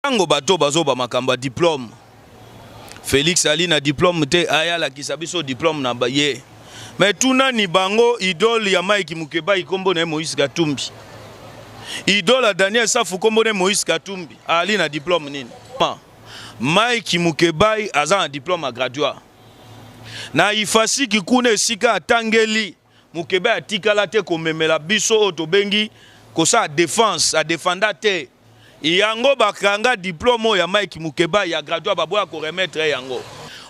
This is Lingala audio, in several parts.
Tango bato bazoba makamba diplôme. Félix ali na diplôme te aya la kisabiso diplôme na baye. Mais tuna ni bango idole ya Mike Mukeba ikombo na Moïse Katumbi. Idole ya Daniel Safu kombo na Moïse Katumbi. Ali na diplôme nini? Mike Mukeba aza na diplôme a graduat. Na ifasi kikune sika atangeli Mukeba atikala te komemela biso otobengi kosa défense a défenda te. Yango bakanga diplôme ya Mike Mukeba ya graduat baboya ko remettre yango.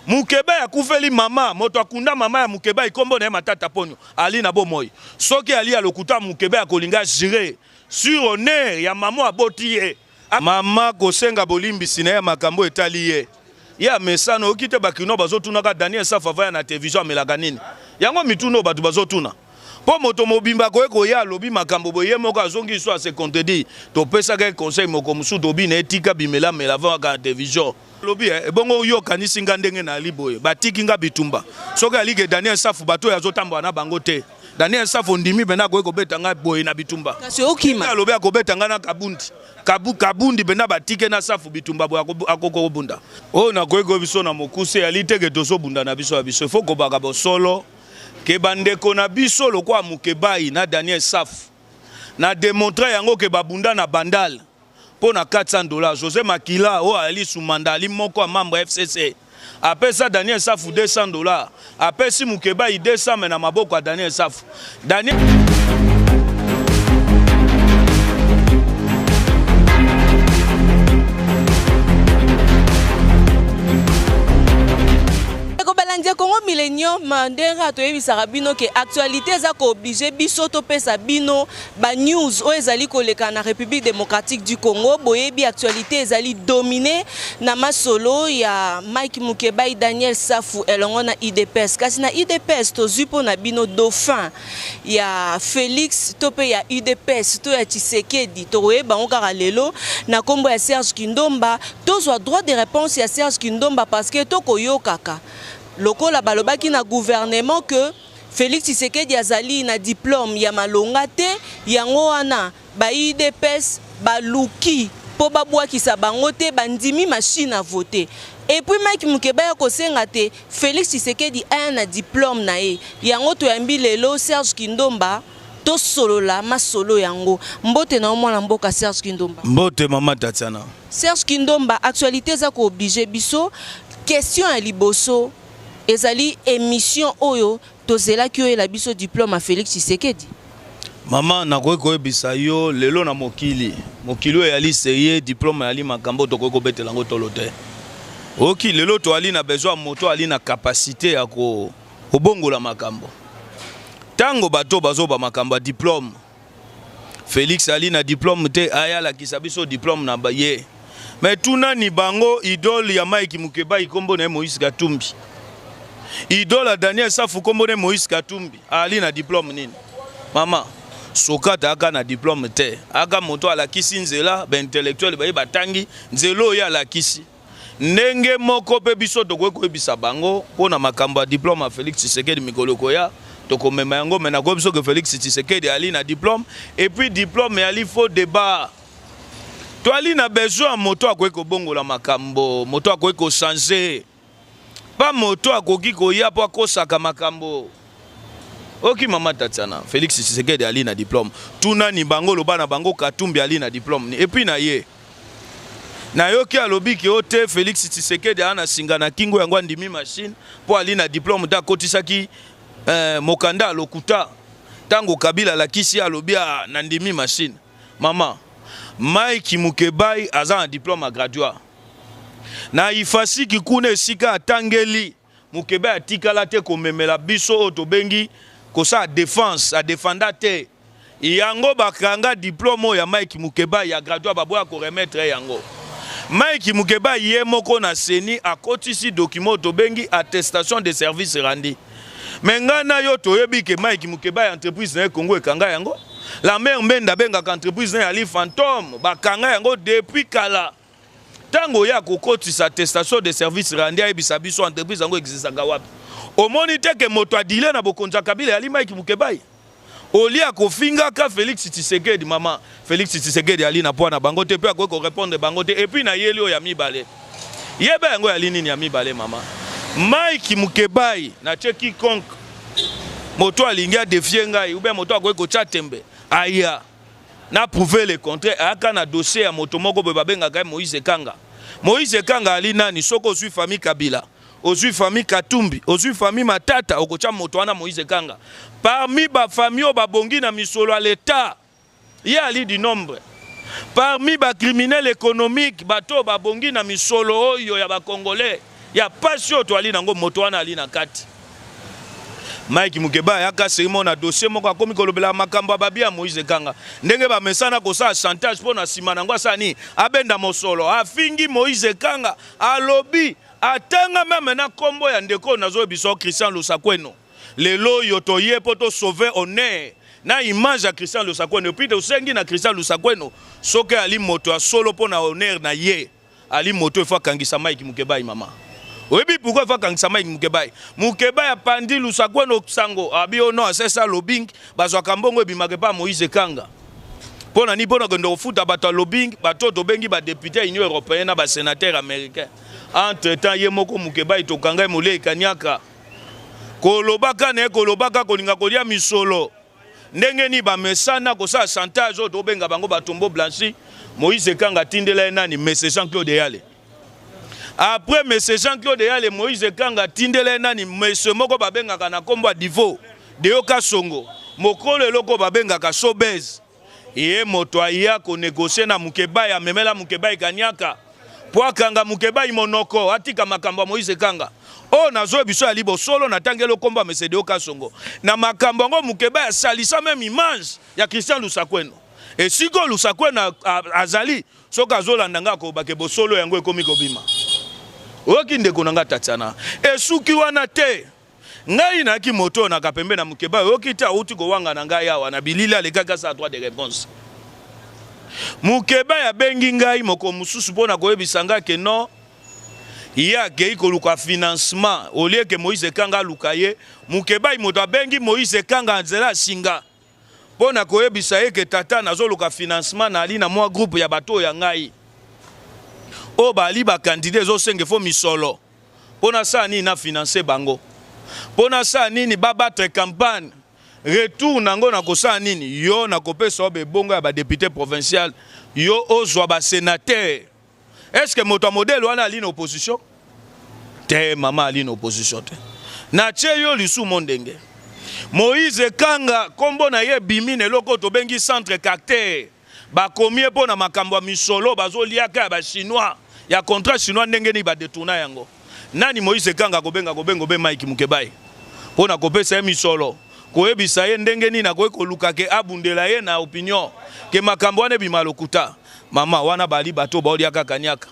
Mukeba ya kufeli mama moto akunda mama ya Mukeba ikombo na matata ponyo ali na bomoyi. Soki ali ya lokuta Mukeba ya kolinga jire sur honneur ya mama abotiye. Mama kosenga bolimbisi na ya makambo etali ye. Ya mesano okite bakino bazotunaka Daniel Safava na television amelaka nini. Yango mituno batu bazotuna. Po moto mobimba ko ya lobi makambo boye moko azongi so se contredit. To pesa ka conseil moko musu to bi na etika bimela mela va ka television. Lobi bongo yo kanisi ngandenge na liboye. Batiki nga bitumba. Soki alige Daniel Safu bato ya zotamba na bango te. Daniel Safu ndimi bena ko betanga boye na bitumba. Kasi okima. Lobi akobetanga na kabundi. Kabundi bena batike na Safu bitumba boye akoko bunda. O na ko biso na mokuse ali teke tozo bunda na biso ya biso. Faut ko baka bo solo. Ke bandeko na biso lokwa Mukeba na Daniel Safu. Na démontrer yango ke babunda na bandal. Pour na $400. José Makila o ali sumanda ali moko membre FCC. Après ça Daniel Safu $200. Après si Mukeba 200 mais na maboko ya Daniel Safu. Daniel Congo Millennium ndenge to yebisaka bino ke actualité za ko obligé biso to pesa bino ba news o ezali koleka na République démocratique du Congo boyebi actualité ezali dominé na masolo ya Mike Mukeba Daniel Safu elongo na IDPS kasi na IDPS to zupo na bino dauphin ya Félix to pe ya IDPS to ya Tshisekedi to yeba ngaka lelo na kombo ya Serge Kindomba to zo droit de réponse ya Serge Kindomba parce que to koyokaka lokola balobaki na gouvernement que Félix Tshisekedi azali na diplôme ya malonga te yango wana ba IDPS baluki po babwakisa bango te bandimi machine à voter. Et puis Mike Mukeba ya kosenga te Félix Tshisekedi aya na diplôme na ye yango to yambi lelo Serge Kindomba to solola masolo yango mbote na mwana mboka Serge Kindomba. Mbote mama Tatiana. Serge Kindomba actualité za ko obligé biso question ya liboso ezali émission oyo tozela ki oyo la biso diplôme à Félix Tshisekedi. Mama na ko ebisa yo lelo na mokili. Mokili ya lycée diplôme ya li makambo to ko betela ngo tolote. Oki lelo to ali na besoin moto ali na capacité ya ko obongola makambo. Tango bato bazoba makambo diplôme. Félix ali na diplôme te aya la kisabiso diplôme na baye. Mais tuna ni bango idole ya Mike Mukeba ikombo na Moïse Katumbi. Idole Daniel Safu kombo na Moïse Katumbi. Ali na diplôme nini? Mama, sokata aka na diplôme te. Aka moto ala kisi nzela, ba intellectuel ba batangi, nzelo ya la kisi. Ndenge moko pe biso to ko ebisa bango pona makambo diplôme a Félix Tshisekedi mikoloko ya to komema yango mena ko biso que Félix Tshisekedi ali na diplôme et puis diplôme ali faux débat. To ali na besoin moto akoki bongola makambo, moto akoki changer. Pas moto akoki koya po akosaka makambo. Oki mama Tatiana, Félix Tshisekedi ali na diplôme. Tuna ni bango loba na bango Katumbi ali na diplôme. Et puis na ye. Na yoki alobi ki ote Félix Tshisekedi ana singa na kingo yango ndimi machine po ali na diplôme ta kotisaki mokanda lokuta. Tango Kabila la kisi alobi na ndimi machine. Mama, Mike Mukeba aza na diplôme a graduat. Na ifasi kikune sika atangeli Mukeba atikala te komemela biso otobengi kosa défense a défenda te. Yango bakanga diplôme ya Mike Mukeba ya graduat baboya ko remettre yango. Mike Mukeba ye moko na seni akotisi document otobengi attestation de service rendu. Mengana yo toyebi ke Mike Mukeba ya entreprise na Congo ekanga yango. La mère mbenda benga ka entreprise na ali fantôme bakanga yango depuis kala. Tango ya kokotisa attestation de service rendu ebisa biso entreprise yango exista wapi. Omoni te ke moto adile na bokonza Kabila ali Mike Mukeba. olia kofinga ka Félix Tshisekedi mama Félix Tshisekedi ali na poa na bango te pe ko répondre bango te et puis na yeli o ya mibale yeba yango ya lini ni ya mibale mama Mike Mukebai na cheki konk moto alingia défier ngai ou bien moto akoki ko chatembe aya na prouver le contraire aka na dossier ya moto moko be babengaka Moïse Kanga ali nani soko zui famille Kabila ozui famille Katumbi ozui famille Matata okocha moto wana Moïse Kanga parmi ba famille babongi na misolo à l'état il y a ali du nombre parmi ba criminels économiques bato babongi na misolo oyo ya ba congolais ya passion to ali nango moto wana ali na kati Mike Mukebai aka serimo na dossier moko akomi kolobela makambo babia Moïse Kanga ndenge ba mesana ko sa chantage pona sima nango asani abenda mosolo afingi Moïse Kanga alobi atanga même na kombo ya ndeko nazo biso Christian Lusakweno lelo yotoye poto sauver honneur na image ya Christian Lusakweno puis de sengi na Christian Lusakweno soke ali moto a solo pona honneur na ye ali moto fa kangisa Mike Mukebai mama. Oui, pourquoi faut quand ça Mike Mukebai? Mukebai a pandi Lusakweno sango abi ono asesa lobbying bazwa kambongo ebimake pa Moïse Kanga. Pona ni pona kondo futa bato lobbying bato to bengi ba député Union européenne ba sénateur américain. Entre temps ye moko Mukebai to kanga mole kanyaka. Kolobaka ne kolobaka kolinga kolia misolo. Ndenge ni ba mesana ko sa chantage to benga bango batombo blanchi Moïse Kanga tindela nani message Jean-Claude Yale. Après M. Jean-Claude Yale Moïse Kanga tindele nani monsieur moko babengaka na kombo divo de yoka songo mokolo eloko babengaka sobez ye moto aya ko négocier na Mukebai amemela Mukebai kanyaka po akanga Mukebai monoko atika makambo Moïse Kanga o nazo biso ali bosolo na tangelo kombo M. de yoka songo na makambo ngo Mukebai salisa même image ya Christian Lusakweno et siko Lusakweno azali soka zolanda ngako bake bosolo yango ekomi kobima. Oki ndeko nanga tatana esuki wana te ngai na ki moto na kapembe na Mukebai oki ta uti ko wanga na ngai awa na bilila le kaka sa droit de réponse Mukebai abengi ngai moko mususu pona koyebisanga ke non ya ke ikoluka financement au lieu que Moïse Kanga lukaye Mukebai moto abengi Moïse Kanga nzela singa pona koyebisa ye ke tata nazoluka financement na ali na mwa groupe ya bato ya ngai o bali ba candidat zo senge fo misolo pona sa ni na financer bango pona sa nini ba battre campagne retour nango na ko sa nini yo na kopesa obe bongo ya ba député provincial yo ozwa ba sénateur est-ce que moto modèle wana ali na opposition te mama ali na opposition te na che yo lisu mondenge Moïse Kanga kombo na ye bimine loko to bengi centre caractère ba komie pona makambo ya misolo bazoliaka ba chinois ya contrat chinois ndenge ni ba détourna yango nani Moïse Kanga kobenga kobengo be Mike Mukebai pona kopesa ye misolo koyebisa ye ndenge ni na koluka ke abundela ye na opinion ke makambo wana bimalokuta mama wana bali bato baoliaka kanyaka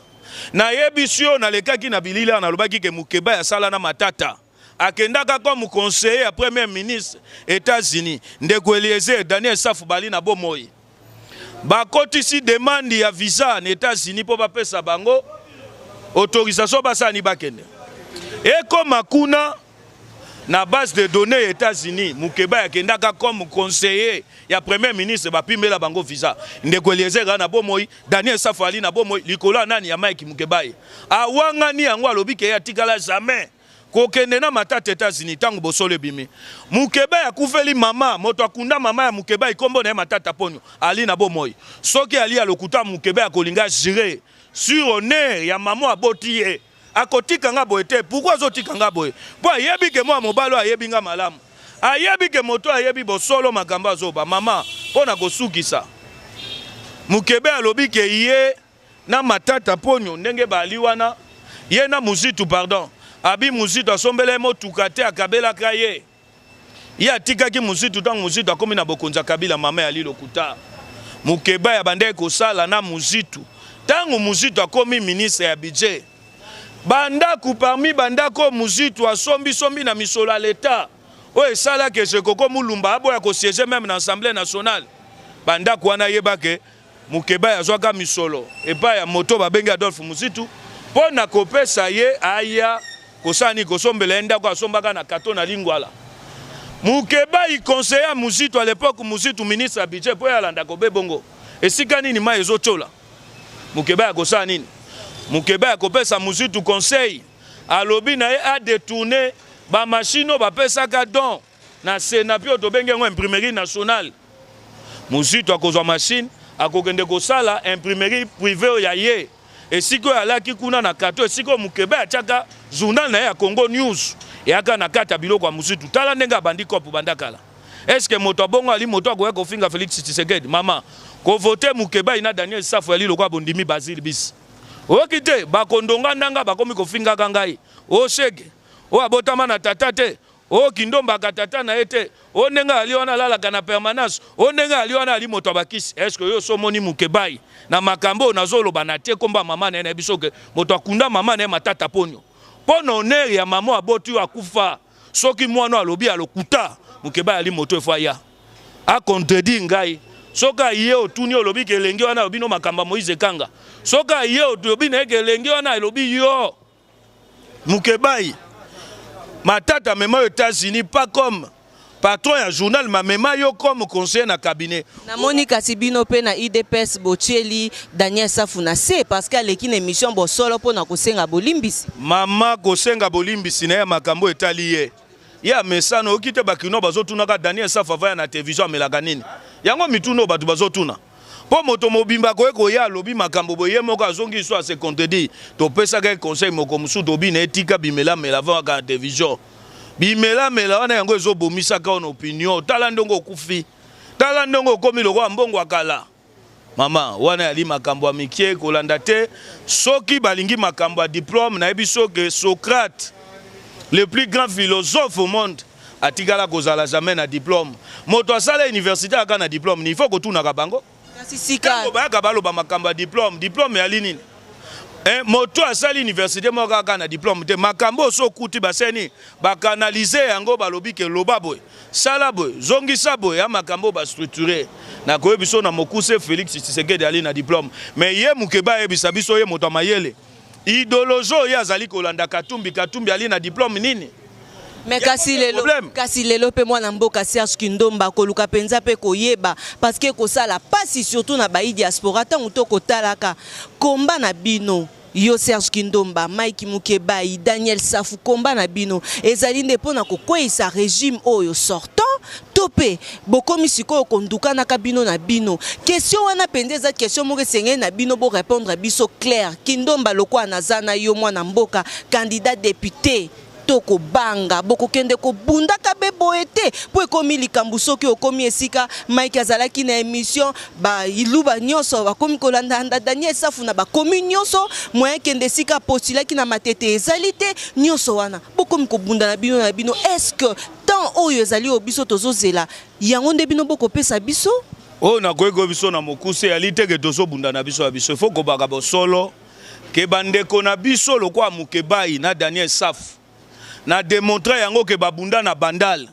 na yebisio na lekaki na bilila na lobaki ke Mukebai asala na matata akendaka comme conseiller à premier ministre États-Unis ndeko Eliezer Daniel Safu bali na bomoi bakoti si demande ya visa na États-Unis po bapesa bango autorisation basani bakende eko makuna na base de données États-Unis Mukebai akendaka comme conseiller ya premier ministre bapimela bango visa ndeko Eliezer na bomoi Daniel Safu ali na bomoi likola nani ya Mike Mukebai awangani yango alobi ke ya tikala jamais kokende na matata États-Unis tango bosole bimi Mukebai akufeli mama moto akunda mama ya Mukebai kombo na matata ponyo ali na bomoi soki ali alokuta Mukebai akolinga gérer sur honneur ya mama abotiye akotika nga boete pourquoi azotika nga boye po ayebi ke moi mobalo ayebi nga malamu ayebi ke moto ayebi bosolo makambo azoba mama pona kosukisa Mukebai alobi ke ye na matata ponyo ndenge bali wana ye na muzitu pardon abi muzitu asombele motuka te akabela kaye ya tikaki muzitu tango muzitu akomi na bokonza kabila mama ya lilokuta Mukebai abandai kosala na muzitu tango muzitu akomi ministre ya budget bandaku parmi bandako muzitu asombi na misolo à l'état o esala ke sekoko mulumba aboya ko siéger même na assemblée nationale bandaku wana yebake Mukebai azwaka misolo epa ya moto babengi Adolphe Muzitu pona kopesa ye aya kosani kosombela ndako asombaka na kato na lingwala Mukeba il conseiller Muzitu à l'époque Muzitu ministre à budget pour yalanda ko bebongo. Et si kanini ma ezochola. Mukeba ko sa nini? Mukeba ko pesa Muzitu conseil. Alobi na a détourner ba machine ba pesa ka don na Sénat to benge ngo imprimerie nationale. Muzitu akozwa machine akokende ko sala imprimerie privée ya ye. Et si ko alaki kuna na kato si ko Mukeba achaka journal na ya Congo News. Et aka na kata biloko kwa Muzitu tala ndenga bandi kopu bandakala. Est-ce que moto bongo ali moto ko ko finga Félix Tshisekedi mama ko voter Mukeba ina Daniel Safu ali lokwa bondimi Basile bis. Okite bakondonga ndanga bakomi ko finga kangai. O shege o abotama na tatate o kindomba katata na ete o ndenga ali wana lala kana permanence o ndenga ali wana ali moto bakisi. Est-ce que yo so moni Mukeba na makambo nazolo banate komba mama na bisoke moto akunda mama na matata ponyo. Pona honneur ya maman abotu akufa soki mwana alobi alokuta Mukeba ali moto efwa ya a contredit ngai soka ye otuni olobi kelenge wana alobi no makamba Moïse Kanga soka ye olobi na kelenge wana alobi yo Mukeba matata mema aux États-Unis pas comme patron ya journal ma mema yo comme conseiller na cabinet na Monica Sibino pe na IDPS botieli Daniel Safu na se parce que leki na émission bo solo pona kosenga bolimbisi mama kosenga bolimbisi na ya makambo etali ye ya mesano okite bakino bazotuna ka Daniel Safu avaya na télévision amelaka nini yango mituno batu bazotuna po moto mobimba ko ya lobi makambo boye moko azongi so se contredit to pesa ka conseil moko musu to bi na etika bimela mela ka télévision bimela mela wana yango ezo bomisa ka on opinion tala ndongo kufi tala ndongo komi lokwa mbongo akala mama wana yali makambo amikie kolanda te soki balingi makambo a diplôme na ebiso que Socrate le plus grand philosophe au monde atikala kozala jamais na diplôme moto asala université aka na diplôme ni faut kotuna ka bango kasi sika ba ka baloba makambo a diplôme ya lini moto asali université moko aka na diplôme te makambo so kuti baseni bakanaliser yango balobi ke loba boy sala boy zongisa boy ya makambo ba structuré na ko biso na mokuse Félix Tshisekedi ali na diplôme mais ye Mukeba ebisa biso ye moto mayele idéologie ya azali kolanda Katumbi ali na diplôme nini mais kasi lelo pe mwana mboka Serge Kindomba koluka penza pe koyeba parce que kosala pasi surtout na bayi diaspora tango to kotalaka komba na bino yo Serge Kindomba Mike Mukeba Daniel Safu komba na bino ezali nde pona kokwesa régime oyo sortant topé bokomi sikoyo konduka na kabino na bino question wana pendeza question moko senge na bino bo répondre biso clair Kindomba lokwa nazana yo mwana mboka candidat député toko banga boko kende ko bunda kabe boete po ekomi likambu soki okomi esika Mike azalaki na émission ba iluba nyonso bakomi kolanda Daniel Safu na bakomi nyonso moyen kende sika postulaki na matete ezalite nyonso wana bokomi ko bunda na bino est-ce que tant oyo ezali obiso tozozela yango nde bino boko pesa biso o na koyeko biso na mokuse alite ke tozo bunda na biso ya biso faut ko baka bo solo ke bandeko na biso lokwa Mukeba na Daniel Safu na démontrer yango ke babunda na bandal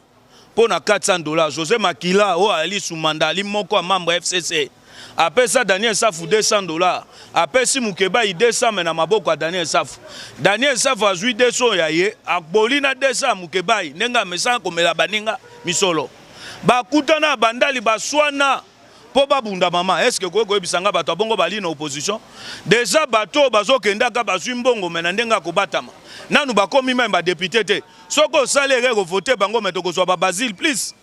pour na $400 José Makila o ali sumanda ali moko membre FCC apesa Daniel Safu $200 apesi Mukeba 200 mais na maboko ya Daniel Safu azui 200 ya ye akboli na 200 Mukeba nenga mesa komela baninga misolo bakutana bandali baswana po babunda mama est-ce que ko ebisanga bato abongo bali na opposition déjà bato bazokenda ka bazwi mbongo mena ndenga kobatama nanu bakomi même ba député te soko salere ko voter bango metoko so ba Basile please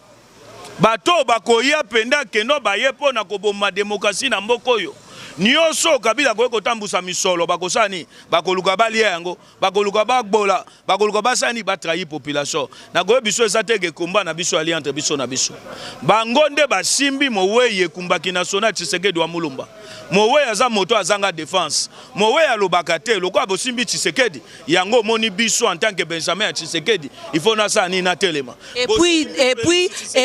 bato bakoya penda keno baye po na koboma démocratie na mboko yo nyonso Kabila ko kotambusa misolo bakosani bakoluka balia yango bakoluka bagbola bakoluka basani batrahi population na ko biso ezateke komba na biso ali entre biso na biso bango nde basimbi moweye kumbaki national Tshisekedi wa Mulumba moweye aza moto azanga défense moweye alobaka te lokwa bosimbi Tshisekedi yango moni biso en tant que Benjamin ya Tshisekedi il faut na sani na telema et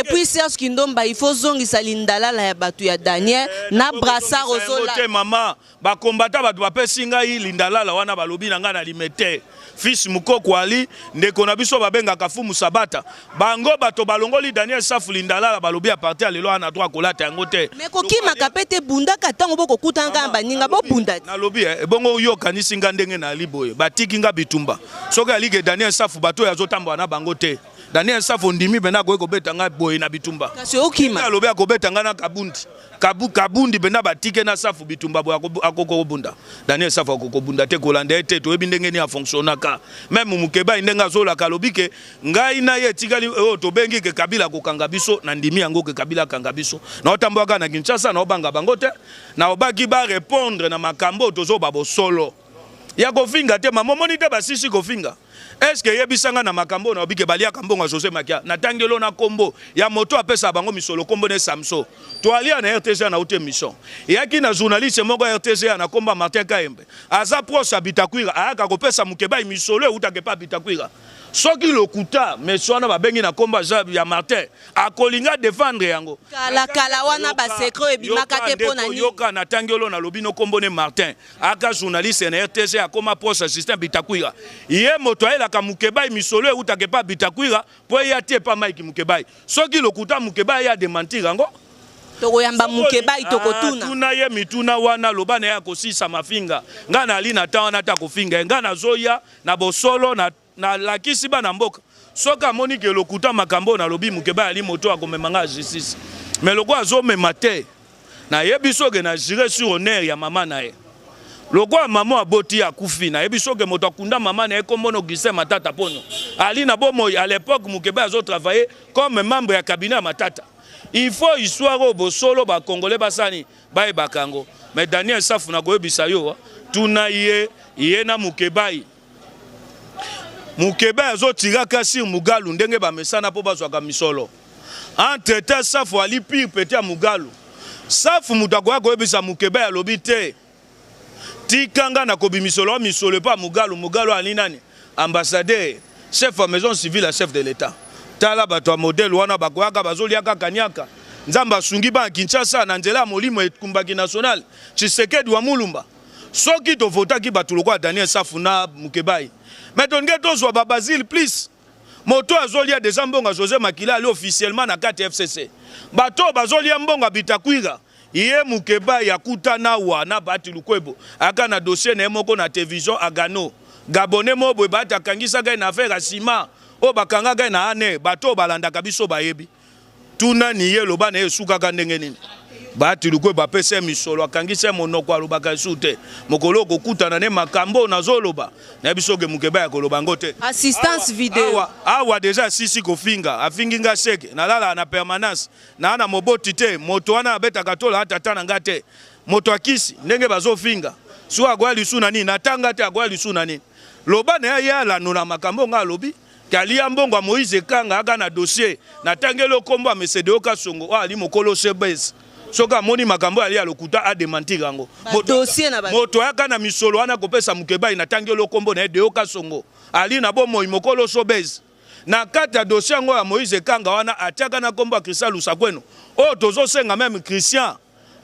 puis Serge Kindomba il faut zongisa lindalala ya batu ya Daniel na brassard ozola mama ba kombata batu bapesi ngai lindalala wana balobi na nga na limete fils mukoko ali ndeko na biso babenga kafumu sabata bango bato balongoli Daniel Safu lindalala balobi a partir lelo ana droit kolata yango te mais kokima kapete bunda katango boko kutanga baninga bo bunda na lobi bongo yo kanisi nga ndenge na liboye batiki nga bitumba soki ali ke Daniel Safu bato ya zotambo na bango te Daniel Safo ndimi bena ko betanga boy na bitumba. Kasi okima. Alobi akobetanga na kabundi. Kabundi bena batike na Safo bitumba boy akoko bunda. Daniel Safo akoko bunda te kolanda te to ebi ndenge ni a fonctionnaka. Même Mukeba ndenga zola kalobi ke ngai na ye tikali to bengi ke Kabila ko kanga biso na ndimi yango ke Kabila kanga biso. Na otambwaka na Kinshasa na obanga bango te. Na obaki ba répondre na makambo tozo babo solo. Ya kofinga te mamomoni te basisi kofinga. Est-ce que yebisanga na makambo na obike balia kambonga José Makia na tangelo na kombo ya moto apesa bango misolo kombo ne Samso to alia na RTC na ute mission yaki na journaliste moko RTC na komba Martin Kaembe aza proche Bitakwira aka kopesa Mukeba misolo utake pa Bitakwira soki lokuta meswana babengi na komba ya Martin akolinga défendre yango kala wana ba secret ebimaka te pona ni yoka na tangelo na lobino kombo ne Martin aka journaliste na RTC akoma proche assistant Bitakwira ye moto ka Mukeba misolo utake pa Bitakwira po ya tie pa Mike Mukeba soki lokuta Mukeba ya démentir yango tokoyamba Mukeba itokotuna tuna ye mituna wana lobana ya kosisa mafinga ngana ali na tawana ta kofinga ngana zoya na bosolo na lakisi bana mboka soka monike lokuta makambo na lobi Mukeba ali moto akomemanga justice mais loko azomema te na yebisoke na jure sur honneur ya mama na ye loko maman aboti akufi na yebisoke moto akunda mama na ye kombono Gise Matata pono ali na bomo à l'époque Mukeba azo travailler comme membre ya cabinet Matata. Il faut histoire au bosolo ba congolais basani ba bakango mais Daniel Safo na koyebisa yo tuna ye na Mukeba azo tiraka sur Mugalu ndenge ba mesana po bazwaka misolo entre temps Safo ali pire pété Mugalu Safo mutakoya koyebisa Mukeba ya lobi te tikanga na kobimisolo misolo pa Mugalu ali nani ambassadeur chef de maison civile chef de l'état tala bato a modèle wana bakoyaka bazoliaka kanyaka nzamba sungi ba Kinshasa na nzela molimo ekumbaki national Tshisekedi wa Mulumba soki to votaki bato lokwa Daniel Safo na Mukeba mais tonge tozwa ba Basile please moto azolia des mbonga José Makila ali officiellement na 4 FCC bato bazolia mbonga Bitakwira iye Mukeba yakutana wana bati lukwebo aka na dossier na moko na télévision agano Gabonais mobwe bata kangisa ga na affaire asima o bakanga ga na ane bato balanda kabiso bayebi tuna niye loba na esuka ka ndenge nini bati lukwe bapese misolo akangisa monoko alobaka sute mokolo kokutana ne makambo na zoloba na bisoke Mukeba ya koloba ngote assistance vidéo awa déjà sisi kofinga afinginga seke na lala na permanence na moboti te moto wana abeta katola hata tana ngate moto akisi ndenge bazofinga so agwa lisuna nini natanga te agwa lisuna nini loba na ya la no na makambo nga lobi kalia mbongo Moïse Kanga aka na dossier na tangelo kombo Mesedeo Kasongo ali mokolo sebes soka moni makambo ali alokuta a démentir yango moto aka na misolo wana kopesa Mukeba na tangelo kombo na Deo Kasongo ali na bomo mokolo sebes na kata dossier ngo ya Moïse Kanga wana ataka na kombo Christian Lusakweno o tozo senga même Christian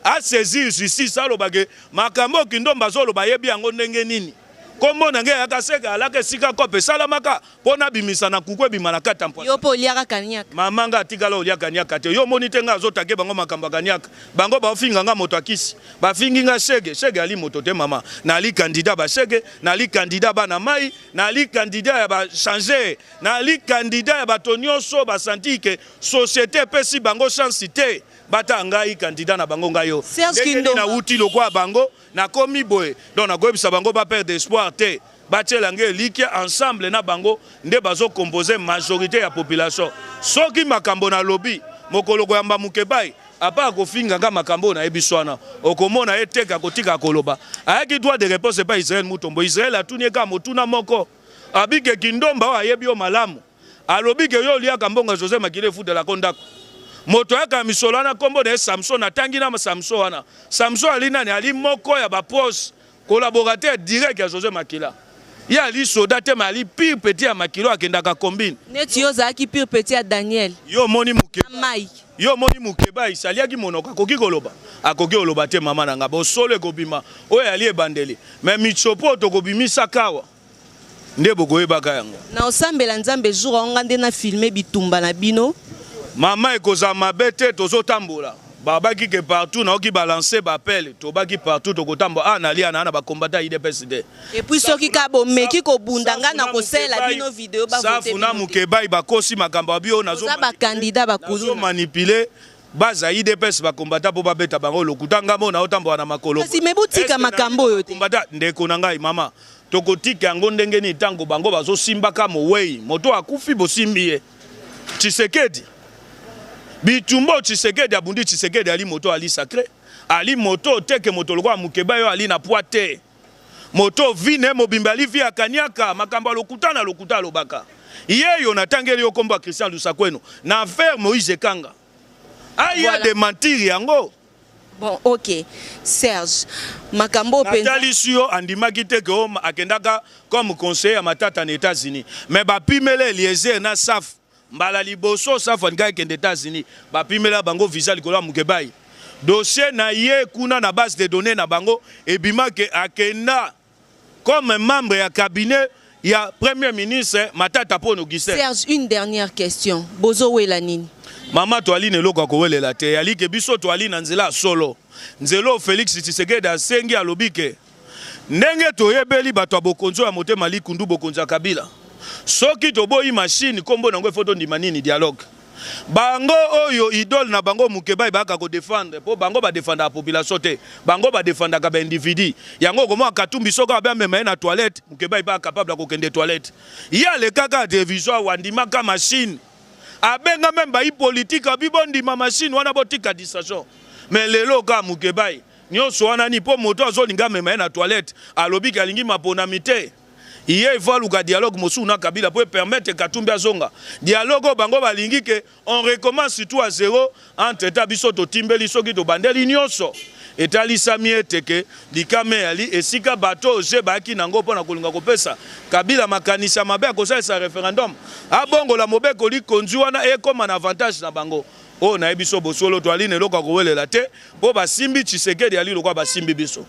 a saisir justice alobage makambo kindomba zolo bayebi yango ndenge nini kombo nange yakaseka alaka sika kope salamaka pona bimisa na kukwe bimana kata mpo yo po liaka kanyaka mamanga atikala oliaka kanyaka te yo monite nga azotake bango makambo kanyaka bango bafinga nga moto akisi bafingi nga shege ali moto te mama na ali candidat ba shege na ali candidat ba na mai na ali candidat ya ba changer na ali candidat ya batonyoso ba santike société pesi bango chance te bata ngai candidat na bango ngayo na uti lokwa bango na komi boye donc na goyebisa bango ba perdre espoir te batelange likia ensemble na bango nde bazo composer majorité ya population soki makambo na lobby mokolo koyamba Mukeba apa kofinga nga makambo na ebiswana okomona eteka kotika koloba ayaki droit de réponse pa Israël Mutombo Israël atunieka motuna moko abike kindomba wa yebi o malamu alobike yo liaka mbonga José Makila futa la kondako moto aka misolo na kombo na Samson na tangi na Samson wana Samson ali nani ali moko ya ba proche collaborateur direct ya José Makila ya ali soda te ma ali pire petit ya Makilo akendaka combine neti yo za ki pire petit ya Daniel yo moni Mukeba Mike yo moni Mukeba isaliaki monoko akoki koloba akoki oloba te mama nanga bosolo ekobima oyo ali ebandeli mais michopo tokobimisa kawa nde bokoyebaka yango na osambela nzambe jour onga nde na filmer bitumba na bino mama ekoza mabe te tozotambola babaki ke partout na oki balancer bapel to baki partout to kotambo analia na ba combattant IDPSD et puis soki ka bomeki ko bundanga na kosela bino video ba voter safuna mukebai bakosi makambo bio nazo ba candidat ba kuzu manipuler baza IDPS ba combattant po babeta bango lokutanga mona otambo na makolo si mebutika makambo yo te combattant ndeko na ngai mama tokotika yango ndenge ni tango bango bazo simbaka mowei moto akufi bosimbi ye Tshisekedi bitumbo Tshisekedi abundi Tshisekedi ali moto ali sacré ali moto teke moto lokwa mukeba yo ali na poite moto vine mobimba ali via kanyaka makamba lokutana lokuta lobaka yeyo natangeli okomba Christian Lusakweno na affaire Moïse Kanga aya de mentir yango. Bon, ok. Serge, makambo penza. Nathalie Sio andimaki te ke akendaka comme conseiller à matata na États-Unis. Mais bapimele Eliezer na SAF mbala liboso SAF andika kende États-Unis. Bapimela bango visa likolo mukebai. Dossier na ye kuna na base de données na bango ebima ke akenda comme membre ya cabinet ya premier ministre Matata Ponyo Gisèle. Serge, une dernière question. Bozo Welanini. Mama to ali neloko kowelela te ali ke biso to ali na nzela solo nzelo Félix Tshisekedi asengi alobike ndenge to yebeli bato bokonzo ya motema likundu bokonza Kabila soki to boyi machine kombo nango photo ndima nini dialogue bango oyo idole na bango mukebai baka ko défendre po bango ba défendre la population te bango ba défendre ka ba individu yango komo akatumbi soko ba mema na toilette mukebai ba capable ko kende toilette ya le kaka télévision wandima ka machine abenga même ba politique abibondi ma machine wana botika distraction mais lelo ka mukebai nyonso wana ni po moto azolinga mema na toilette alobi kalingi maponamité iye ivaluka dialogue mosu na Kabila pour permettre Katumbi azonga dialogue bango balingi ke on recommence tout à zéro entre tabiso to timbeli soki to bandeli nyonso etali samie teke likame ali esika bato je baki nango pona kolinga kopesa Kabila makanisa mabe akosa sa référendum abongo la mobeko li konzi wana e comme un avantage na bango o na ebiso bosolo to ali neloko kowelela te po basimbi Tshisekedi ali lokwa basimbi biso.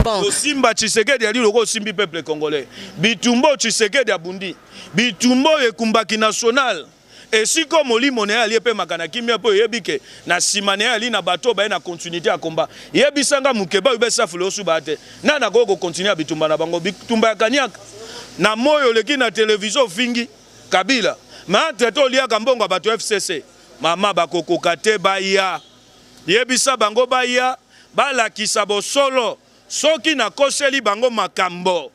Bon. Simba Tshisekedi ali loko simbi peuple congolais. Bitumbo Tshisekedi abundi. Bitumbo ekumbaki national. Et si comme molimo ne ali pe makana kimia po yebike na simane ali na bato ba na continuité à combat. Yebisanga mukeba ubesa fulosu bate. Na na go continuer bitumba na bango bitumba kanyaka. Na moyo leki na télévision fingi Kabila. Ma trato lia kambongo bato FCC. Mama bakoko kate baya. Yebisa bango baya bala kisabo solo. Soki na koseli bango makambo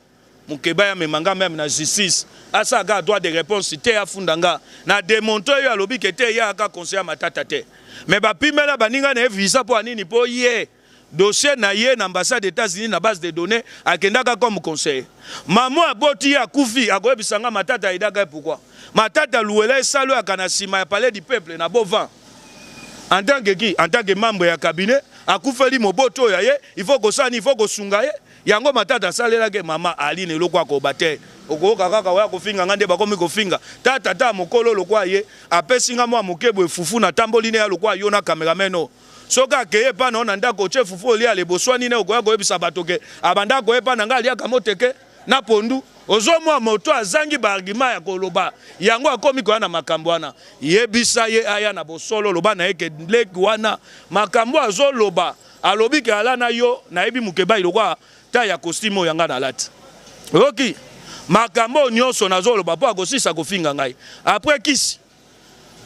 mukeba ya memanga même na justice asa ga droit de réponse te afundanga na démontrer yo alobi ke te ya ka conseiller Matata te mais ba pimela baninga na visa po anini po ye dossier na ye na ambassade des États-Unis na base de données akendaka comme conseiller maman aboti ya kufi akoyebisanga Matata idaka pourquoi Matata luela esalo akana sima ya palais du peuple na Bovan en tant que membre ya cabinet akufeli moboto ya ye il faut kosani il faut kosunga ye yango Matata salela ke mama ali ne lokwa ko bate okoka kaka wa kofinga ngande bakomi kofinga tata mokolo lokwa ye apesinga mwa mokebo efufu na tamboline ya lokwa yo na caméraman soka keye pa na ndako che fufu oli ale boswani ne okoya koyebisa batoke abanda koyepa na ngali ya kamoteke na pondu ozomwa moto azangi ba argument ya koloba yango akomi ko na makambo wana yebisa ye aya na bosolo loba na eke leki wana makambo azoloba alobi ke ala na yo na yebi mukeba ilokwa ta ya costume yanga na lati oki makambo nyonso nazoloba po akosisa kofinga ngai après kisi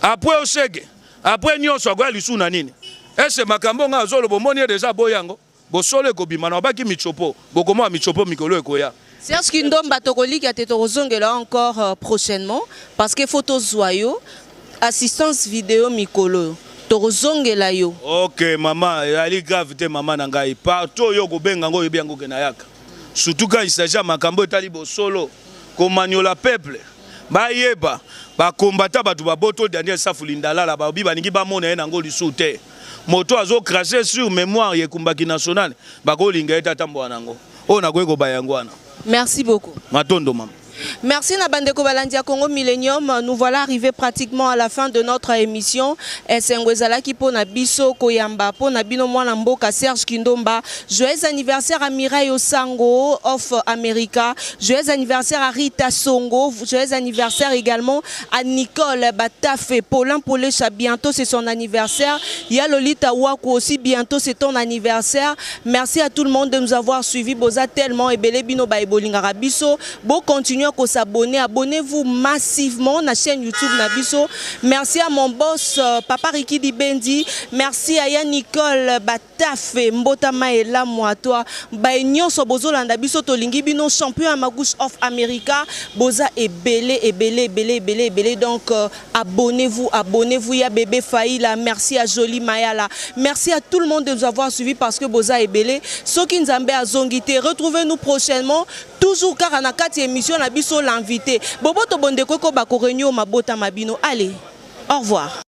après osege après nyonso akoya lisu na nini ese makambo nga azoloba moni déjà boyango bosolo ekobima na baki michopo bokomo michopo mikolo ekoya. Serge Kindomba tokoliki ate tokozongela encore prochainement parce que photo zoyo assistance vidéo mikolo tokozongela yo. OK maman ali grave te maman na ngai partout yo kobenga ngo yebi yango kena yaka surtout quand il s'agit makambo etali bosolo komanyola peuple bayeba ba combattant batu ba boto Daniel Safulindala la ba biba ningi ba mona na ngo lisu te moto azo cracher sur mémoire yekumbaki national ba kolinga eta tambo nango o na kweko ba yango wana. Merci beaucoup. Matondo maman. Merci Nabandeko Balandia Congo Millennium. Nous voilà arrivés pratiquement à la fin de notre émission. Esengwezalaki pona biso koyamba pona bino mwana mboka Serge Kindomba. Joyeux anniversaire à Mireille Osango of America. Joyeux anniversaire à Rita Songo. Joyeux anniversaire également à Nicole Batafe. Paulin Polecha, bientôt c'est son anniversaire. Ya Lolita Waku aussi, bientôt c'est ton anniversaire. Merci à tout le monde de nous avoir suivis. Boza tellement et belé bino baïbolinga rabiso. Bon, continuez à s'abonner. Abonnez-vous massivement à la chaîne YouTube Nabiso. Merci à mon boss Papa Riki Dibendi. Merci à Yann Nicole Batafe Mbota Maela Moatoa. Baignon Sobozo Landabiso Tolingi Bino champion à Magouche of America. Boza est belé. Donc abonnez-vous. Ya bébé Faïla. Merci à Jolie Mayala. Merci à tout le monde de nous avoir suivis parce que Boza est belé. Soki Nzambe a Zongite. Retrouvez-nous prochainement. Toujours car on a 4 émissions, on a biso l'invité. Bobo to bonde koko bako renyo mabota mabino. Allez, au revoir.